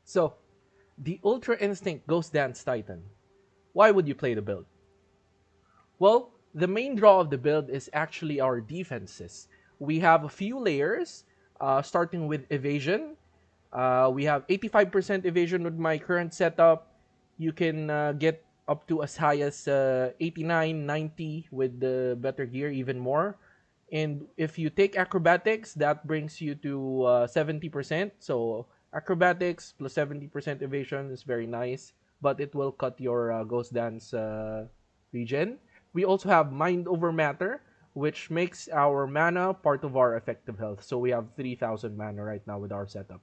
So, the Ultra Instinct Ghost Dance Titan. Why would you play the build? Well, the main draw of the build is actually our defenses. We have a few layers, starting with evasion. We have 85% evasion with my current setup. You can get up to as high as 89, 90 with the better gear, even more. And if you take acrobatics, that brings you to 70%. So acrobatics plus 70% evasion is very nice, but it will cut your ghost dance regen. We also have mind over matter, which makes our mana part of our effective health. So we have 3,000 mana right now with our setup.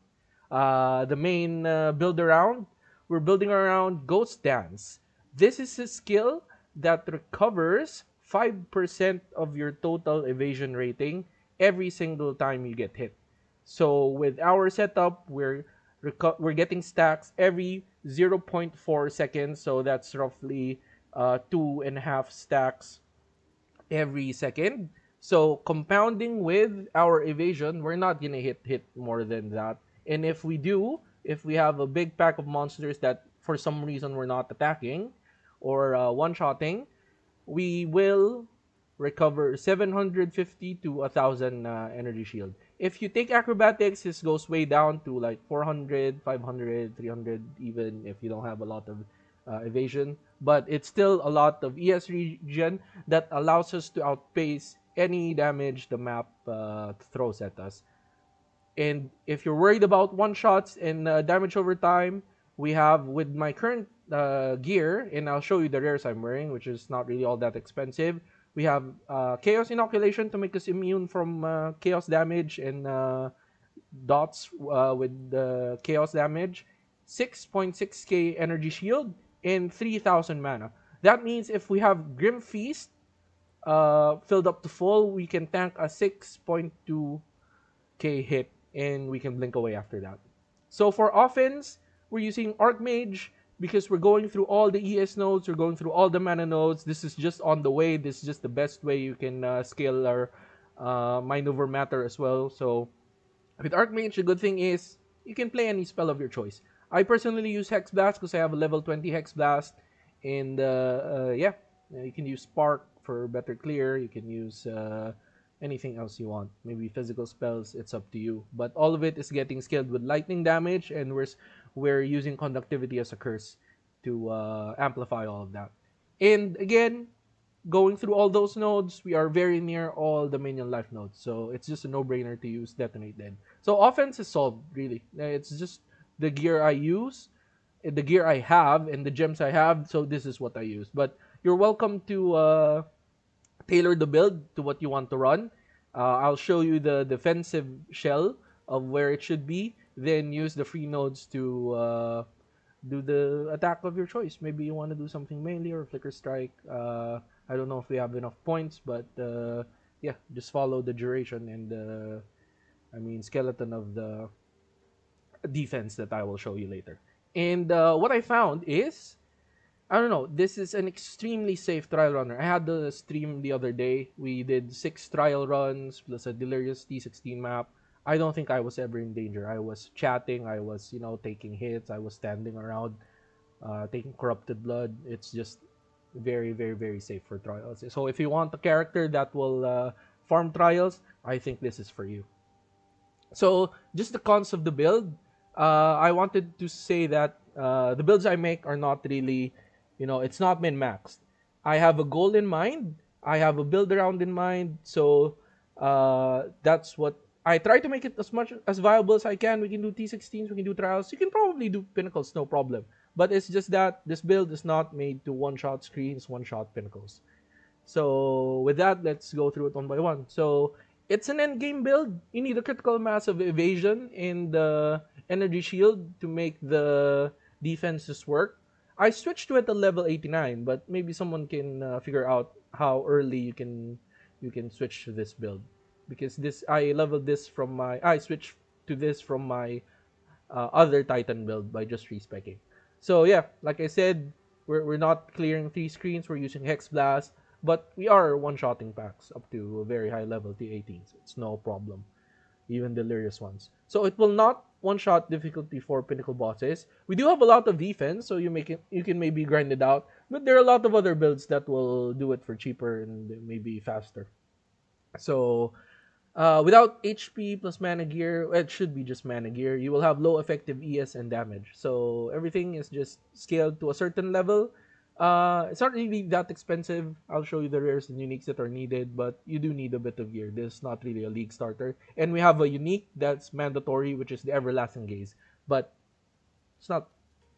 The main build around, we're building around Ghost Dance. This is a skill that recovers 5% of your total evasion rating every single time you get hit. So with our setup, we're getting stacks every 0.4 seconds. So that's roughly 2.5 stacks every second. So compounding with our evasion, we're not gonna hit more than that. And if we do, if we have a big pack of monsters that for some reason we're not attacking or one-shotting, we will recover 750 to 1,000 energy shield. If you take acrobatics, this goes way down to like 400, 500, 300, even if you don't have a lot of evasion. But it's still a lot of ES regen that allows us to outpace any damage the map throws at us. And if you're worried about one shots and damage over time, we have with my current gear, and I'll show you the rares I'm wearing, which is not really all that expensive. We have Chaos Inoculation to make us immune from Chaos damage and dots with the Chaos damage, 6.6k energy shield, and 3,000 mana. That means if we have Grim Feast filled up to full, we can tank a 6.2k hit and we can blink away after that. So for offense, we're using Archmage because we're going through all the ES nodes, we're going through all the mana nodes. This is just on the way. This is just the best way you can scale our mind over matter as well. So with Archmage, the good thing is you can play any spell of your choice. I personally use Hexblast because I have a level 20 Hexblast, and yeah, you can use Spark for better clear. You can use anything else you want. Maybe physical spells. It's up to you. But all of it is getting scaled with lightning damage, and we're using conductivity as a curse to amplify all of that. And again, going through all those nodes, we are very near all the minion life nodes. So it's just a no-brainer to use Detonate Dead. So offense is solved, really. It's just the gear I use, the gear I have, and the gems I have. So this is what I use. But you're welcome to tailor the build to what you want to run. I'll show you the defensive shell of where it should be. Then use the free nodes to do the attack of your choice. Maybe you want to do something melee or flicker strike. I don't know if we have enough points, but yeah, just follow the duration and the, skeleton of the defense that I will show you later. And what I found is, I don't know, this is an extremely safe trial runner. I had the stream the other day. We did 6 trial runs plus a delirious T16 map. I don't think I was ever in danger. I was chatting, I was, taking hits, I was standing around, taking corrupted blood. It's just very, very, very safe for trials. So if you want a character that will farm trials, I think this is for you. So just the cons of the build. I wanted to say that the builds I make are not really, it's not min-maxed. I have a goal in mind. I have a build around in mind. So that's what I try to make it as much as viable as I can. We can do T16s, we can do trials. You can probably do pinnacles, no problem. But it's just that this build is not made to one-shot screens, one-shot pinnacles. So with that, let's go through it one by one. So it's an endgame build. You need a critical mass of evasion and the energy shield to make the defenses work. I switched to it at level 89, but maybe someone can figure out how early you can switch to this build, because this I switched to this from my other Titan build by just respecking. So yeah, like I said, we're not clearing 3 screens. We're using Hexblast, but we are one-shotting packs up to a very high level T18, so it's no problem. even delirious ones. So it will not one-shot difficulty for pinnacle bosses. We do have a lot of defense, so you can maybe grind it out. But there are a lot of other builds that will do it for cheaper and maybe faster. So without HP plus mana gear, well, it should be just mana gear. You will have low effective ES and damage. So everything is just scaled to a certain level. It's not really that expensive. I'll show you the rares and uniques that are needed, but you do need a bit of gear. This is not really a league starter. And we have a unique that's mandatory, which is the Everlasting Gaze. But it's not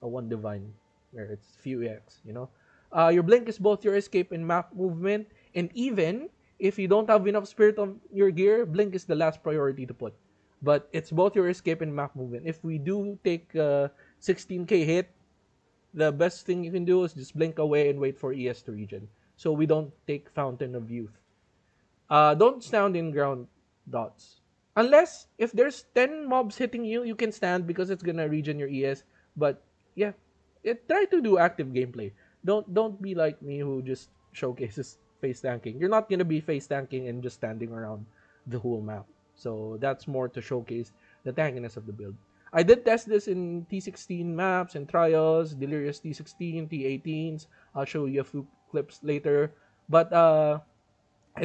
a one divine where it's few X, you know. Your blink is both your escape and map movement, and even if you don't have enough spirit of your gear, blink is the last priority to put. But it's both your escape and map movement. If we do take 16k hit, the best thing you can do is just blink away and wait for ES to regen. So we don't take Fountain of Youth. Don't stand in ground dots. Unless if there's 10 mobs hitting you, you can stand because it's gonna regen your ES. But yeah, try to do active gameplay. Don't be like me who just showcases face tanking. You're not gonna be face tanking and just standing around the whole map. So that's more to showcase the tankiness of the build. I did test this in T16 maps and trials, Delirious T16, T18s. I'll show you a few clips later. But I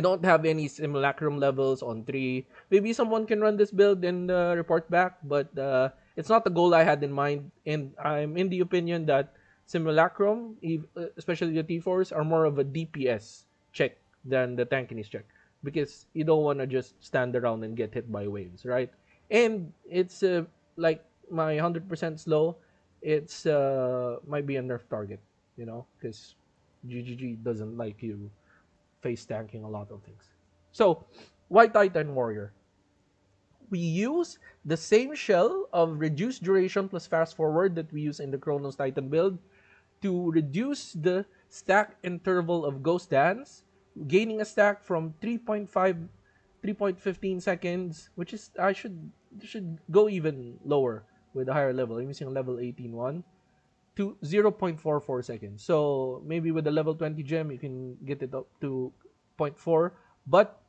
don't have any simulacrum levels on 3. Maybe someone can run this build and report back, but it's not the goal I had in mind. And I'm in the opinion that simulacrum, especially the T4s, are more of a DPS check than the tankiness check. Because you don't want to just stand around and get hit by waves, right? And it's like my 100% slow, it's might be a nerf target, you know, because GGG doesn't like you face tanking a lot of things. So, White Titan Warrior. We use the same shell of reduced duration plus fast forward that we use in the Chronos Titan build to reduce the stack interval of Ghost Dance, gaining a stack from 3.15 seconds, which is I should go even lower with a higher level. I'm using a level 18 one to 0.44 seconds. So maybe with the level 20 gem, you can get it up to zero point 0.4. But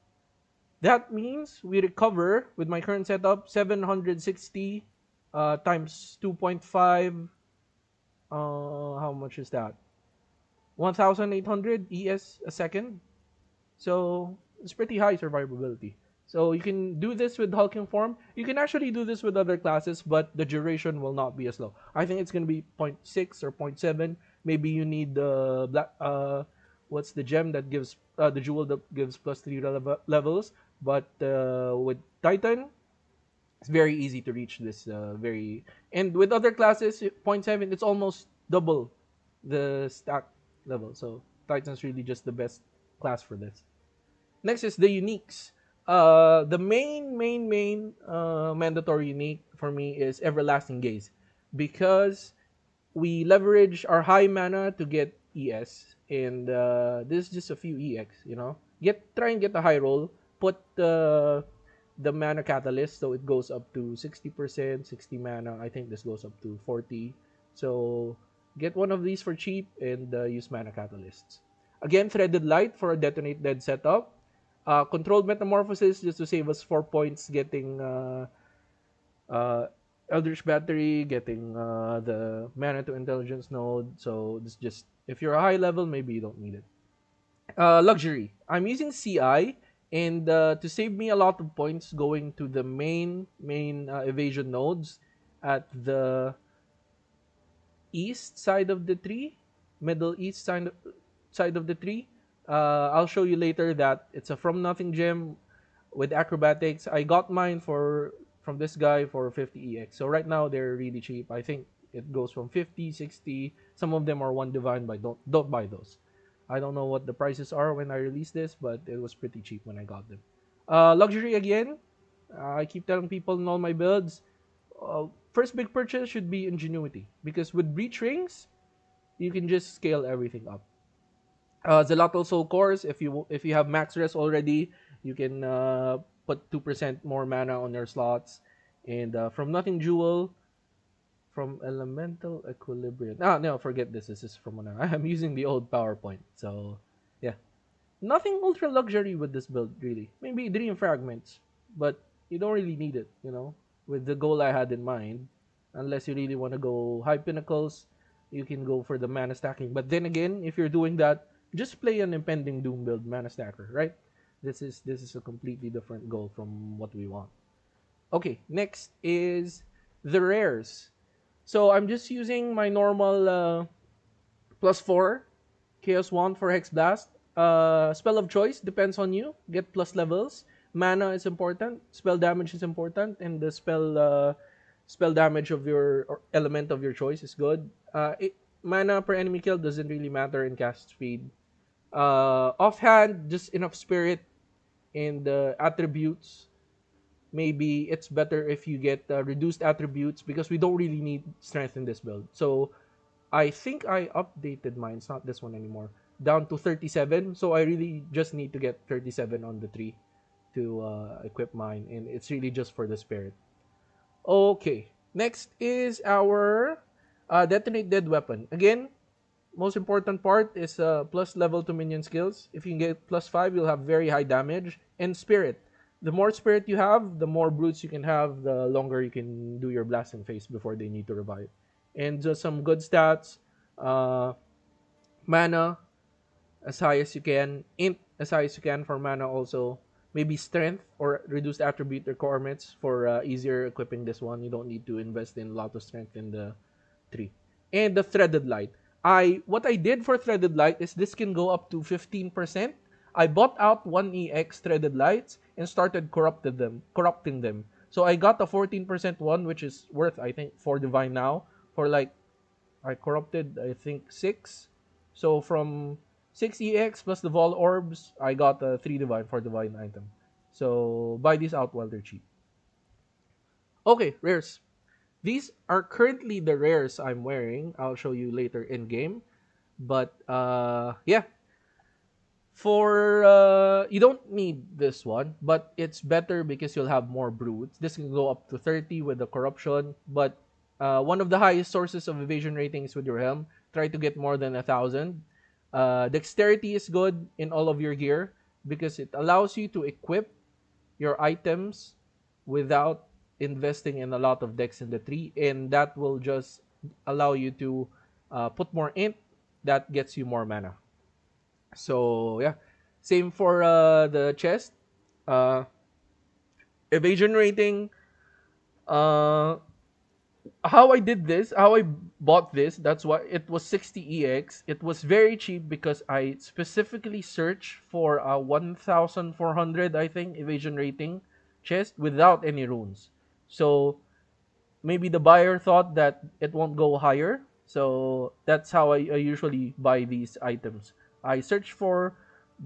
that means we recover, with my current setup, 760 times 2.5. How much is that? 1,800 ES a second. So it's pretty high survivability. So you can do this with hulking form. You can actually do this with other classes, but the duration will not be as low. I think it's gonna be 0.6 or 0.7. Maybe you need the black. What's the gem that gives the jewel that gives +3 levels? But with Titan, it's very easy to reach this. And with other classes, 0.7, it's almost double the stack level. So Titan's really just the best class for this. Next is the uniques. The main mandatory unique for me is Everlasting Gaze, because we leverage our high mana to get ES, and this is just a few EX. You know, try and get a high roll. Put the mana catalyst, so it goes up to 60%, 60 mana. I think this goes up to 40. So get one of these for cheap and use mana catalysts. Again, Threaded Light for a Detonate Dead setup. Controlled Metamorphosis just to save us 4 points getting Eldritch Battery, getting the Mana to Intelligence node. So this just, if you're a high level, maybe you don't need it. Luxury. I'm using CI, and to save me a lot of points going to the main evasion nodes at the east side of the tree, middle east side of the tree. I'll show you later that it's a From Nothing gem with acrobatics. I got mine from this guy for 50 EX. So right now they're really cheap. I think it goes from 50, 60. Some of them are one divine, but don't buy those. I don't know what the prices are when I release this, but it was pretty cheap when I got them. Luxury again. I keep telling people in all my builds, first big purchase should be Ingenuity, because with Breach Rings, you can just scale everything up. Zelatal Soul Cores, if you have max res already, you can put 2% more mana on your slots. And From Nothing Jewel, from Elemental Equilibrium. No, forget this. This is from another. I'm using the old PowerPoint. So, yeah. Nothing ultra luxury with this build, really. Maybe Dream Fragments. But, you don't really need it, with the goal I had in mind. Unless you really want to go high pinnacles, you can go for the mana stacking. But then again, if you're doing that, just play an impending doom build mana stacker, right? This is a completely different goal from what we want. Okay, next is the rares. So I'm just using my normal +4 Chaos Wand for Hexblast. Spell of choice depends on you. Get plus levels. Mana is important. Spell damage is important, and the spell damage of your or element of your choice is good. Mana per enemy kill doesn't really matter in cast speed. Offhand, just enough spirit and attributes. Maybe it's better if you get reduced attributes because we don't really need strength in this build. So I think I updated mine. It's not this one anymore. Down to 37. So I really just need to get 37 on the tree to equip mine. And it's really just for the spirit. Okay. Next is our Detonate Dead weapon. Again, most important part is plus level to minion skills. If you can get +5, you'll have very high damage. And spirit. The more spirit you have, the more brutes you can have, the longer you can do your blasting phase before they need to revive. And just some good stats. Uh, Mana as high as you can. Int as high as you can for mana also. Maybe strength or reduced attribute requirements for easier equipping this one. You don't need to invest in a lot of strength in the tree. And the threaded light. What I did for threaded light is this can go up to 15%. I bought out 1EX threaded lights and started corrupting them. So I got a 14% one, which is worth I think 4 divine now. For like I corrupted I think 6. So from 6EX plus the Vol Orbs, I got a 3 divine for divine item. So buy these out while they're cheap. Okay, rares. These are currently the rares I'm wearing. I'll show you later in game. But yeah, for you don't need this one, but it's better because you'll have more brutes. This can go up to 30 with the corruption, but one of the highest sources of evasion ratings with your helm. Try to get more than 1,000. Dexterity is good in all of your gear because it allows you to equip your items without investing in a lot of dex in the tree, and that will just allow you to put more int. That gets you more mana. So yeah, same for the chest. Uh, Evasion rating. Uh, how I did this, how I bought this, that's why it was 60EX. It was very cheap because I specifically searched for a 1,400, I think, evasion rating chest without any runes. So maybe the buyer thought that it won't go higher. So that's how I usually buy these items. I search for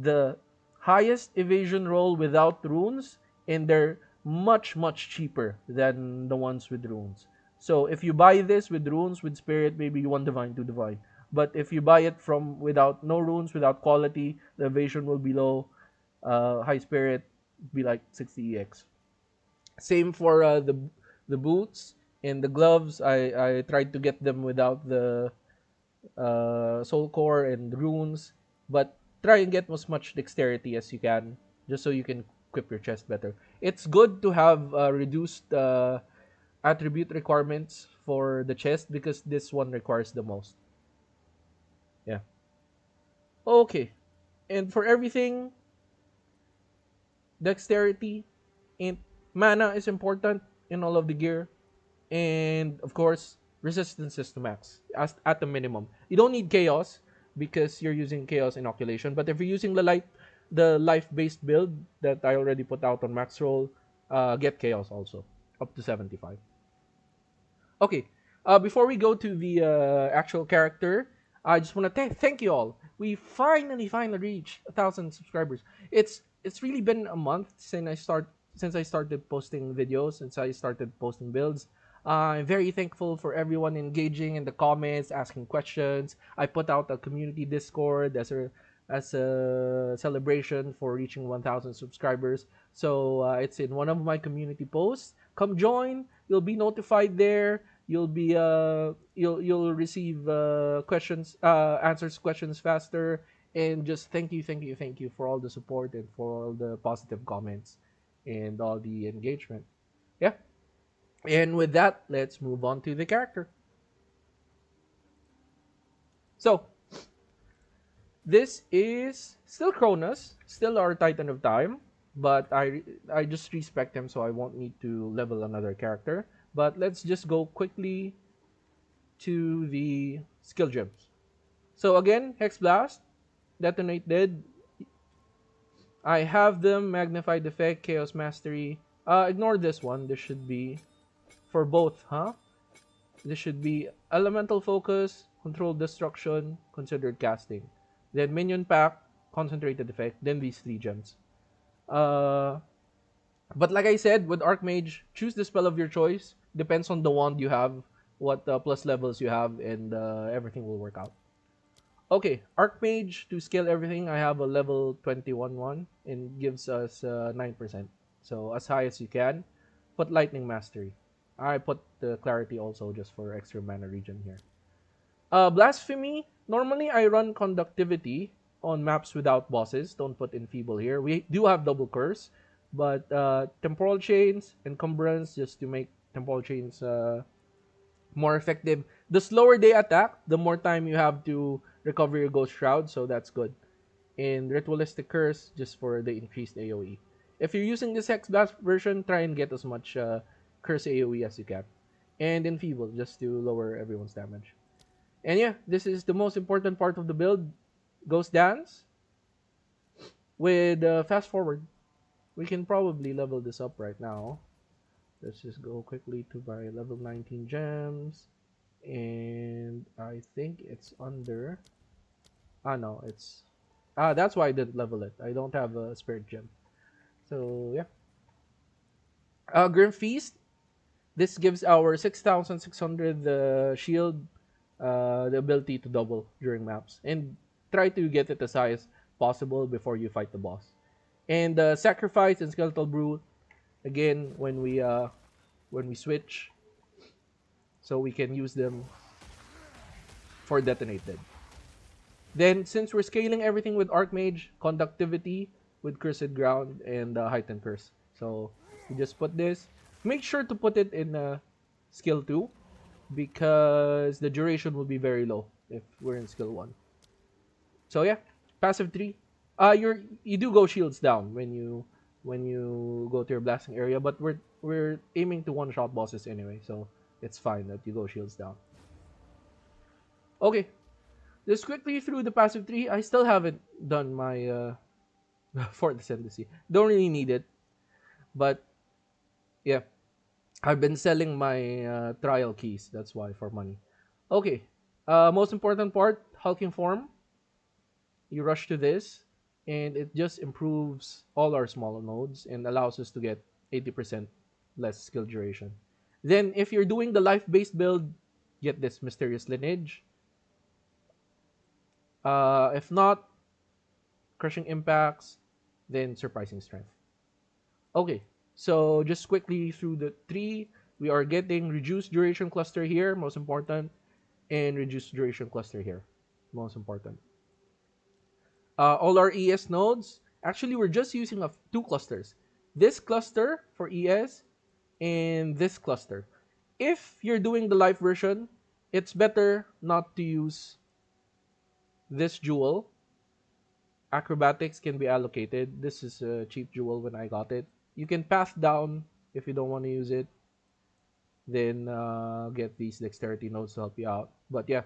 the highest evasion roll without runes, and they're much, much cheaper than the ones with runes. So if you buy this with runes, with spirit, maybe one divine, two divine. But if you buy it from without no runes, without quality, the evasion will be low. High spirit be like 60EX. Same for the boots and the gloves. I tried to get them without the soul core and runes, but try and get as much dexterity as you can, just so you can equip your chest better. It's good to have reduced attribute requirements for the chest because this one requires the most. Yeah. Okay. And for everything, dexterity and mana is important in all of the gear. And of course, resistances to max as at the minimum. You don't need chaos because you're using chaos inoculation. But if you're using the life-based build that I already put out on max roll, get chaos also up to 75. Okay, before we go to the actual character, I just want to thank you all. We finally reached 1,000 subscribers. It's really been a month since I started posting videos, since I started posting builds. I'm very thankful for everyone engaging in the comments, asking questions. I put out a community Discord as a celebration for reaching 1,000 subscribers. So it's in one of my community posts. Come join. You'll be notified there. You'll receive answers questions faster. And just thank you for all the support and for all the positive comments. and all the engagement. Yeah. And with that, let's move on to the character. So, this is still Cronus, still our Titan of Time, but I just respect him, so I won't need to level another character. But let's just go quickly to the skill gems. So again, Hexblast, Detonate Dead. I have them Magnified Effect, Chaos Mastery. Ignore this one. This should be for both, huh? This should be Elemental Focus, Controlled Destruction, Considered Casting. Then Minion Pack, Concentrated Effect, then these 3 gems. Uh, but like I said, with Archmage, choose the spell of your choice. Depends on the wand you have, what plus levels you have, and everything will work out. Okay, Archmage, to scale everything, I have a level 21 one, and gives us 9%. So as high as you can. Put Lightning Mastery. I put the Clarity also just for extra mana regen here. Blasphemy, normally I run Conductivity on maps without bosses. Don't put Enfeeble here. We do have Double Curse, but Temporal Chains, Encumbrance, just to make Temporal Chains more effective. The slower they attack, the more time you have to recover your Ghost Shroud, so that's good. And Ritualistic Curse, just for the increased AoE. If you're using this Hexblast version, try and get as much Curse AoE as you can. And Enfeeble, just to lower everyone's damage. And yeah, this is the most important part of the build. Ghost Dance. With Fast Forward. We can probably level this up right now. Let's just go quickly to my level 19 gems. And I think it's under... no, it's... that's why I didn't level it. I don't have a Spirit Gem. So, yeah. Grim Feast. This gives our 6,600 shield the ability to double during maps. And try to get it as high as possible before you fight the boss. And Sacrifice and Skeletal Brew, again, when we switch, so we can use them for Detonate Dead. Then, since we're scaling everything with Archmage, Conductivity with Cursed Ground and Heightened Curse. So, we just put this. Make sure to put it in skill 2 because the duration will be very low if we're in skill 1. So yeah, passive 3. You do go shields down when you go to your blasting area, but we're aiming to one-shot bosses anyway, so it's fine that you go shields down. Okay, just quickly through the passive 3. I still haven't done my Fourth Ascendancy. Don't really need it, but yeah, I've been selling my trial keys. That's why, for money. Okay, most important part, hulking form. You rush to this, and it just improves all our smaller nodes and allows us to get 80% less skill duration. Then, if you're doing the life-based build, get this Mysterious Lineage. If not, Crushing Impacts, then Surprising Strength. Okay, so just quickly through the 3, we are getting Reduced Duration Cluster here, most important, and Reduced Duration Cluster here, most important. All our ES nodes, actually we're just using 2 clusters. This cluster for ES and this cluster. If you're doing the live version, it's better not to use this jewel. Acrobatics can be allocated. This is a cheap jewel when I got it. You can path down if you don't want to use it. Then get these dexterity nodes to help you out. But yeah,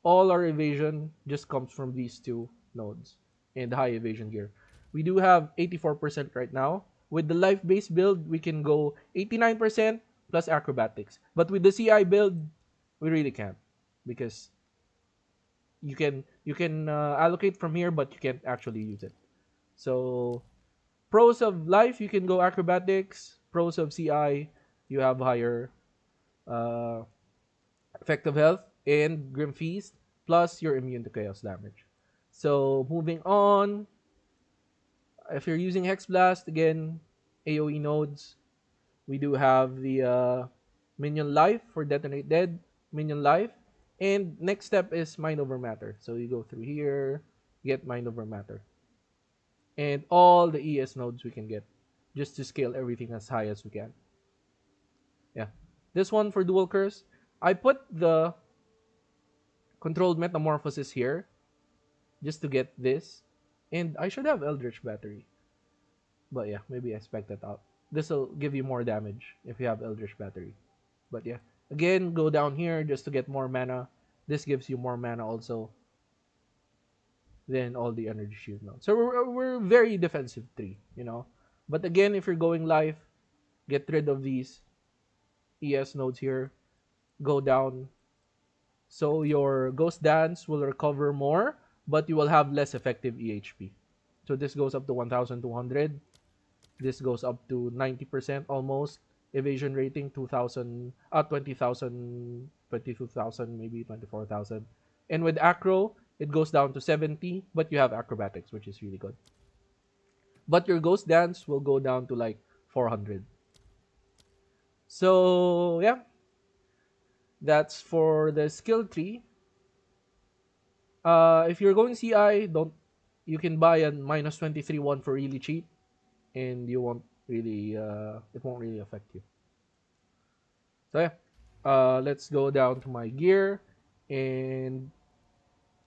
all our evasion just comes from these 2 nodes and high evasion gear. We do have 84% right now. With the life-based build, we can go 89% plus acrobatics. But with the CI build, we really can't because you can allocate from here, but you can't actually use it. So pros of life, you can go acrobatics. Pros of CI, you have higher effective health and Grim Feast, plus you're immune to chaos damage. So moving on, if you're using Hexblast, again, AoE nodes, we do have the Minion Life for Detonate Dead, Minion Life, and next step is Mind Over Matter. So you go through here, get Mind Over Matter. And all the ES nodes we can get. just to scale everything as high as we can. Yeah. This one for dual curse, I put the controlled metamorphosis here just to get this. And I should have Eldritch Battery. But yeah, maybe I spec that out. This will give you more damage if you have Eldritch Battery. But yeah, again, go down here just to get more mana. This gives you more mana also than all the energy shield nodes. So we're very defensive tree, you know. But again, if you're going live, get rid of these ES nodes here. Go down. So your Ghost Dance will recover more, but you will have less effective EHP. So this goes up to 1,200. This goes up to 90% almost. Evasion rating 2,000, 20,000, 22,000, maybe 24,000. And with acro, it goes down to 70, but you have acrobatics, which is really good. But your Ghost Dance will go down to like 400. So yeah, that's for the skill tree. If you're going CI, you can buy a minus 23 one for really cheap, and you won't really it won't really affect you. So yeah, let's go down to my gear, and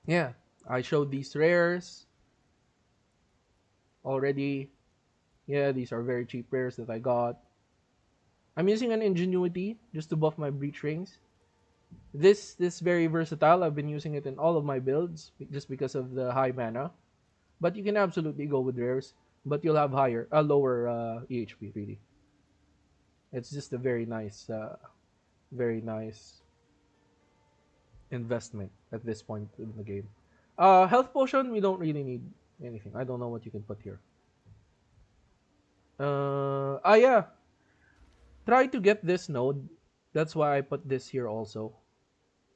yeah, I showed these rares already. Yeah, these are very cheap rares that I got. I'm using an Ingenuity just to buff my breach rings. This very versatile. I've been using it in all of my builds just because of the high mana. But you can absolutely go with rares, but you'll have lower EHP really. It's just a very nice investment at this point in the game. Health potion, we don't really need anything. I don't know what you can put here. Yeah. Try to get this node. That's why I put this here also.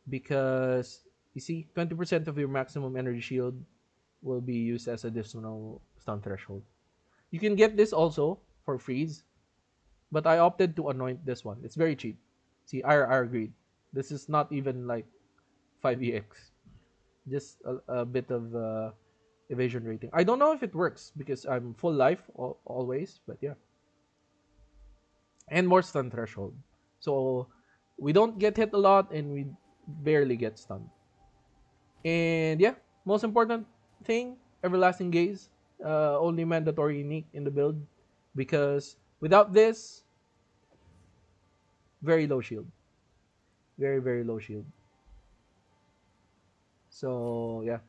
Because you see, 20% of your maximum energy shield will be used as additional stun threshold. You can get this also for freeze, but I opted to anoint this one. It's very cheap. See, Ire Greed. This is not even like 5EX. Just a bit of evasion rating. I don't know if it works because I'm full life always, but yeah. And more stun threshold. So we don't get hit a lot and we barely get stunned. And yeah, most important thing, Everlasting Gaze. Only mandatory unique in the build. Because without this, very low shield. Very, very low shield. So yeah,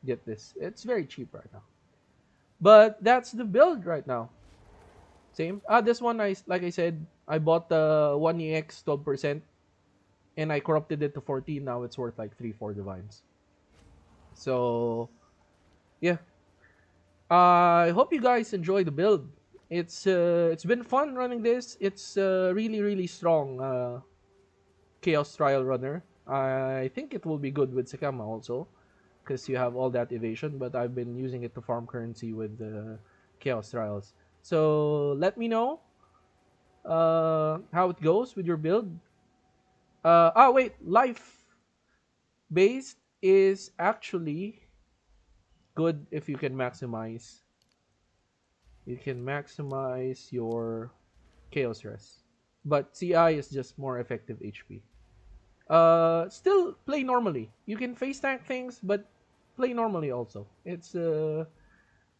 get this. It's very cheap right now. But that's the build right now. Same. This one, like I said, I bought the 1EX 12%. And I corrupted it to 14. Now it's worth like 3-4 divines. So yeah, I hope you guys enjoy the build. It's been fun running this. It's really strong Chaos Trial runner. I think it will be good with Sakama also, because you have all that evasion. But I've been using it to farm currency with the Chaos Trials. So let me know how it goes with your build. Wait, life based is actually good if you can maximize. You can maximize your Chaos Rest. But CI is just more effective HP. Still play normally. You can face tank things, but play normally also. It's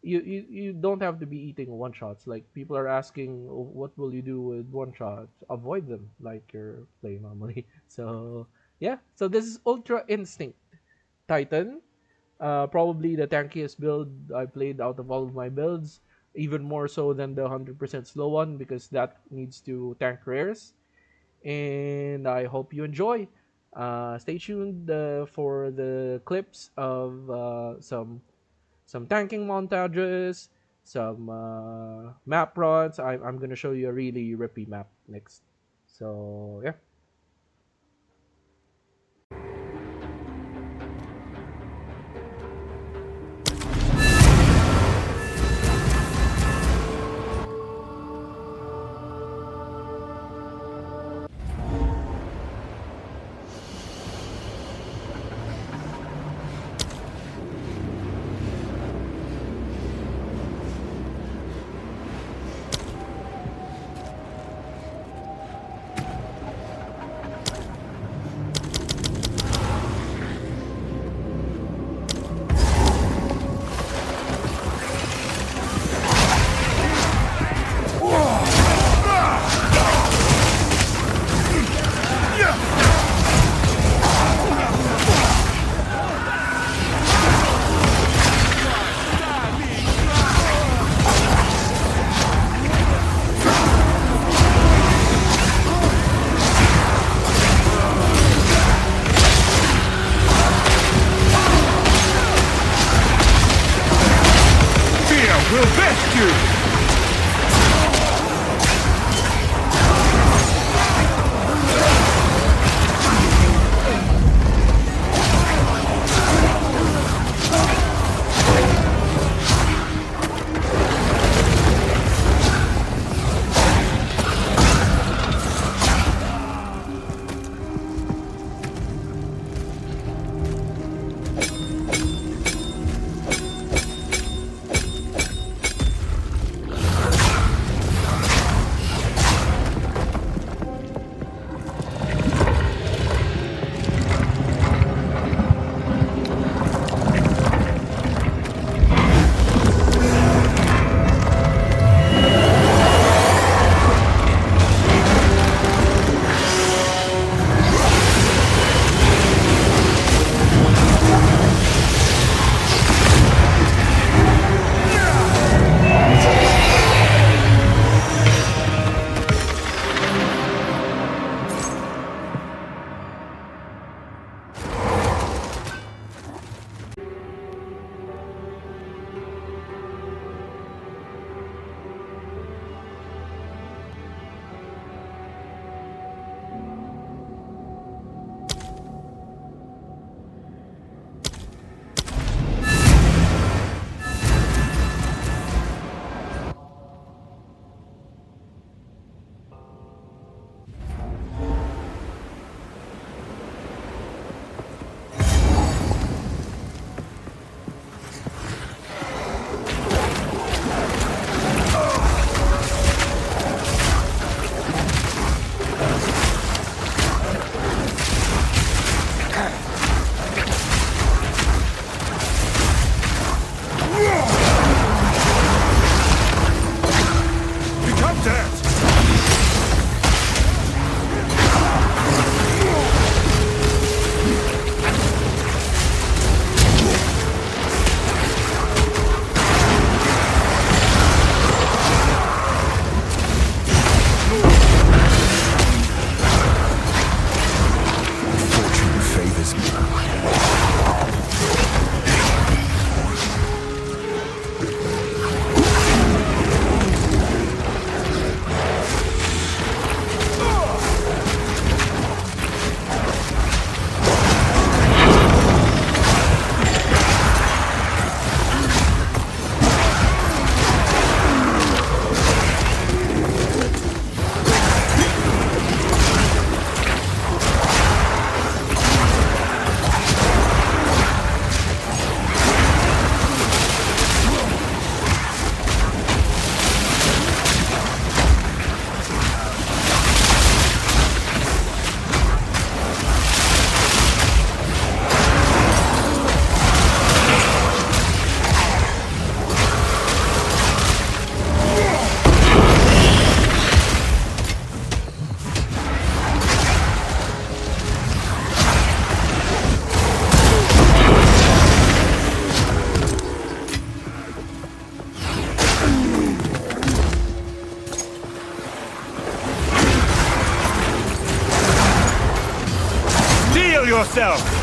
you don't have to be eating one shots. Like people are asking, oh, what will you do with one shots? Avoid them like you're playing normally. So yeah. So this is Ultra Instinct Titan. Probably the tankiest build I played out of all of my builds. Even more so than the 100% slow one because that needs to tank rares. And I hope you enjoy. Stay tuned for the clips of some tanking montages, some map runs. I'm gonna show you a really rippy map next. So yeah. yourself.